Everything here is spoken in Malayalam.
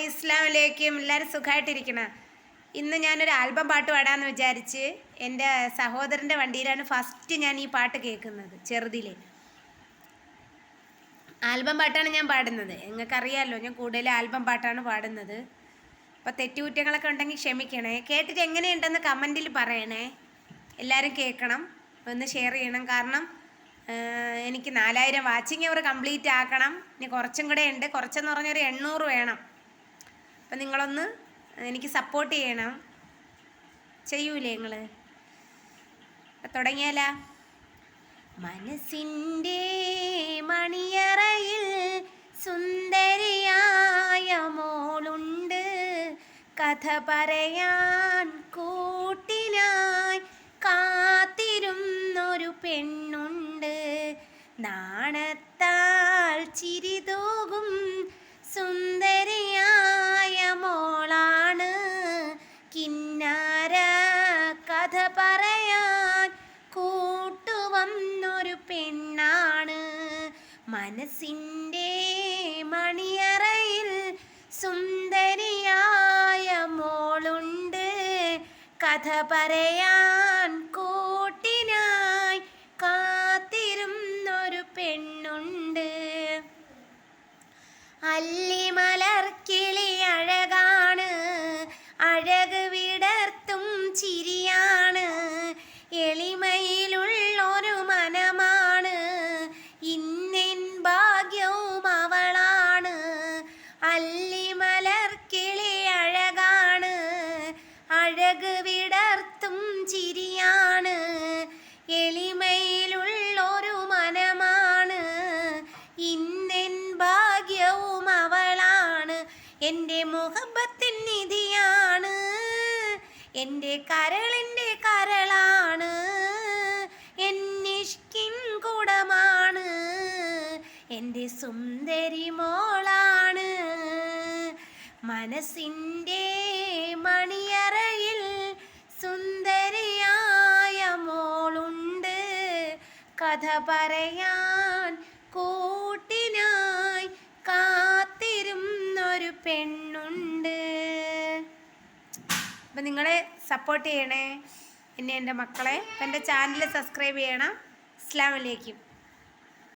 അസ്സലാമലൈക്കും. എല്ലാവരും സുഖമായിട്ടിരിക്കണം. ഇന്ന് ഞാനൊരു ആൽബം പാട്ട് പാടാമെന്ന് വിചാരിച്ച് എൻ്റെ സഹോദരൻ്റെ വണ്ടിയിലാണ് ഫസ്റ്റ് ഞാൻ ഈ പാട്ട് കേൾക്കുന്നത്. ചെറുതിലെ ആൽബം പാട്ടാണ് ഞാൻ പാടുന്നത്. നിങ്ങൾക്കറിയാമല്ലോ, ഞാൻ കൂടുതൽ ആൽബം പാട്ടാണ് പാടുന്നത്. അപ്പോൾ തെറ്റുകുറ്റങ്ങളൊക്കെ ഉണ്ടെങ്കിൽ ക്ഷമിക്കണേ. കേട്ടിട്ട് എങ്ങനെയുണ്ടെന്ന് കമൻറ്റിൽ പറയണേ. എല്ലാവരും കേൾക്കണം, ഒന്ന് ഷെയർ ചെയ്യണം. കാരണം എനിക്ക് 4000 വാച്ചിങ് അവർ കംപ്ലീറ്റ് ആക്കണം. ഇനി കുറച്ചും കൂടെ ഉണ്ട്. കുറച്ചെന്ന് പറഞ്ഞൊരു 800 വേണം. അപ്പം നിങ്ങളൊന്ന് എനിക്ക് സപ്പോർട്ട് ചെയ്യണം. ചെയ്യൂലേ നിങ്ങൾ? തുടങ്ങിയാലാ? മനസ്സിൻ്റെ മണിയറയിൽ സുന്ദരിയായ മോളുണ്ട്, കഥ പറയാൻ കൂട്ടിനായി കാത്തിരുന്നൊരു പെണ്ണുണ്ട്. നാണത്താൽ ചിരിതൂകും സുന്ദരിയായ മോളാണ്, കിന്നാര കഥ പറയാൻ കൂട്ടുവന്നൊരു പെണ്ണാണ്. മനസ്സിൻ്റെ മണിയറയിൽ സുന്ദരിയായ മോളുണ്ട്, കഥ പറയാൻ കൂട്ടിനായി കാത്തിരുന്നൊരു പെണ്ണുണ്ട്. അല്ലിമലർക്കിളി അഴകാണ്, അഴക് വിടർത്തും ചിരിയാണ്, എളിമയിലുള്ളൊരു മനമാണ്, ഇന്നെൻ ഭാഗ്യവും അവളാണ്. അല്ലിമലർക്കിളി അഴകാണ്, അഴക് വിടർത്തും ചിരിയാണ്, എളിമയിലുള്ളൊരു മനമാണ്, ഇന്നെൻ ഭാഗ്യവും അവളാണ്. എൻ്റെ മുഹബത്തിൻ നിധിയാണ്, എൻ്റെ കരളിൻ്റെ കരളാണ്, എന്നിഷ്കിൻ കുടമാണ്, എൻ്റെ സുന്ദരി മോളാണ്. മനസ്സിൻ്റെ മണിയറയിൽ സുന്ദരിയായ മോളുണ്ട്, കഥ പറയാൻ കൂട്ടിനായി കാത്തിരുന്നൊരു പെണ്ണുണ്ട്. അപ്പം നിങ്ങളെ സപ്പോർട്ട് ചെയ്യണേ, എന്നെ, എൻ്റെ മക്കളെ. എൻ്റെ ചാനൽ സബ്സ്ക്രൈബ് ചെയ്യണം. അസ്സലാമു അലൈക്കും.